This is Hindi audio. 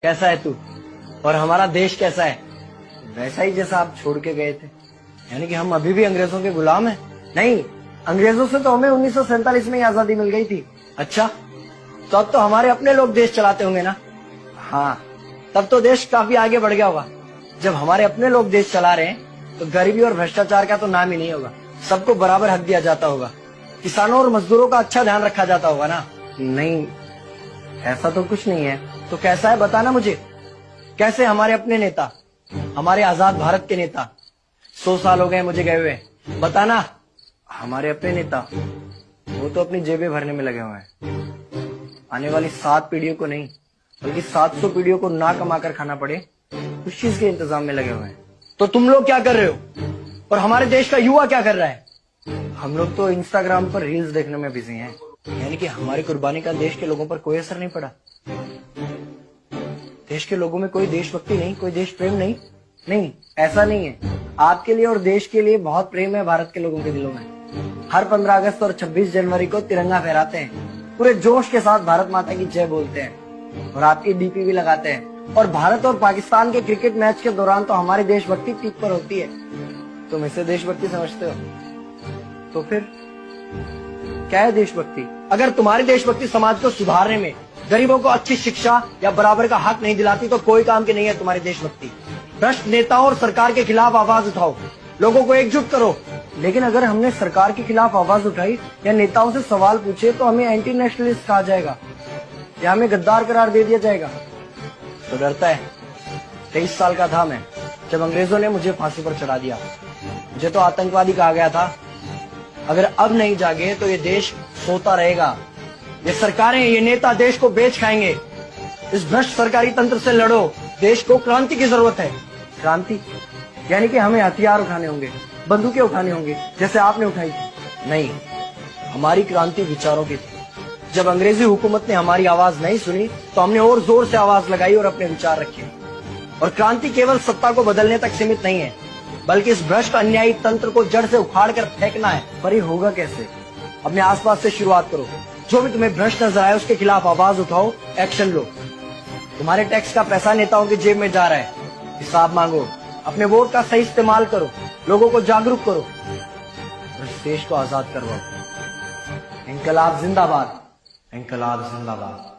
कैसा है तू और हमारा देश कैसा है? वैसा ही जैसा आप छोड़ के गए थे। यानी कि हम अभी भी अंग्रेजों के गुलाम हैं? नहीं, अंग्रेजों से तो हमें 1947 में ही आजादी मिल गई थी। अच्छा, तो अब तो हमारे अपने लोग देश चलाते होंगे ना? हाँ, तब तो देश काफी आगे बढ़ गया होगा। जब हमारे अपने लोग देश चला रहे हैं तो गरीबी और भ्रष्टाचार का तो नाम ही नहीं होगा। सबको बराबर हक दिया जाता होगा, किसानों और मजदूरों का अच्छा ध्यान रखा जाता होगा ना? नहीं, ऐसा तो कुछ नहीं है। तो कैसा है बताना मुझे। कैसे हमारे अपने नेता, हमारे आजाद भारत के नेता, 100 साल हो गए मुझे गए हुए, बताना। हमारे अपने नेता वो तो अपनी जेबें भरने में लगे हुए हैं। आने वाली 7 पीढ़ियों को नहीं बल्कि 700 पीढ़ियों को ना कमा कर खाना पड़े उस चीज के इंतजाम में लगे हुए हैं। तो तुम लोग क्या कर रहे हो और हमारे देश का युवा क्या कर रहा है? हम लोग तो इंस्टाग्राम पर रील्स देखने में बिजी हैं। यानी कि हमारी कुर्बानी का देश के लोगों पर कोई असर नहीं पड़ा। देश के लोगों में कोई देशभक्ति नहीं, कोई देश प्रेम नहीं। नहीं, ऐसा नहीं है। आपके लिए और देश के लिए बहुत प्रेम है भारत के लोगों के दिलों में। हर 15 अगस्त और 26 जनवरी को तिरंगा फहराते हैं, पूरे जोश के साथ भारत माता की जय बोलते हैं और आपकी डीपी भी लगाते हैं। और भारत और पाकिस्तान के क्रिकेट मैच के दौरान तो हमारी देशभक्ति पीक पर होती है। तुम इसे देशभक्ति समझते हो? तो फिर क्या है देशभक्ति? अगर तुम्हारी देशभक्ति समाज को सुधारने में, गरीबों को अच्छी शिक्षा या बराबर का हक नहीं दिलाती तो कोई काम की नहीं है तुम्हारी देशभक्ति। भ्रष्ट नेताओं और सरकार के खिलाफ आवाज उठाओ, लोगों को एकजुट करो। लेकिन अगर हमने सरकार के खिलाफ आवाज उठाई या नेताओं से सवाल पूछे तो हमें एंटी नेशनलिस्ट कहा जाएगा या हमें गद्दार करार दे दिया जाएगा। तो डरता है? 23 साल का था मैं जब अंग्रेजों ने मुझे फांसी पर चढ़ा दिया। मुझे तो आतंकवादी कहा गया था। अगर अब नहीं जागे तो ये देश सोता रहेगा। ये सरकारें, ये नेता देश को बेच खाएंगे। इस भ्रष्ट सरकारी तंत्र से लड़ो। देश को क्रांति की जरूरत है। क्रांति यानी कि हमें हथियार उठाने होंगे, बंदूकें उठानी होंगी जैसे आपने उठाई थी। नहीं, हमारी क्रांति विचारों की थी। जब अंग्रेजी हुकूमत ने हमारी आवाज नहीं सुनी तो हमने और जोर से आवाज लगाई और अपने विचार रखे। और क्रांति केवल सत्ता को बदलने तक सीमित नहीं है, बल्कि इस भ्रष्ट अन्यायी तंत्र को जड़ से उखाड़ कर फेंकना है। पर ये होगा कैसे? अपने आसपास से शुरुआत करो। जो भी तुम्हें भ्रष्ट नजर आए उसके खिलाफ आवाज उठाओ, एक्शन लो। तुम्हारे टैक्स का पैसा नेताओं की जेब में जा रहा है, हिसाब मांगो। अपने वोट का सही इस्तेमाल करो, लोगों को जागरूक करो और इस देश को आजाद करवाओ। इंकलाब जिंदाबाद, इंकलाब जिंदाबाद।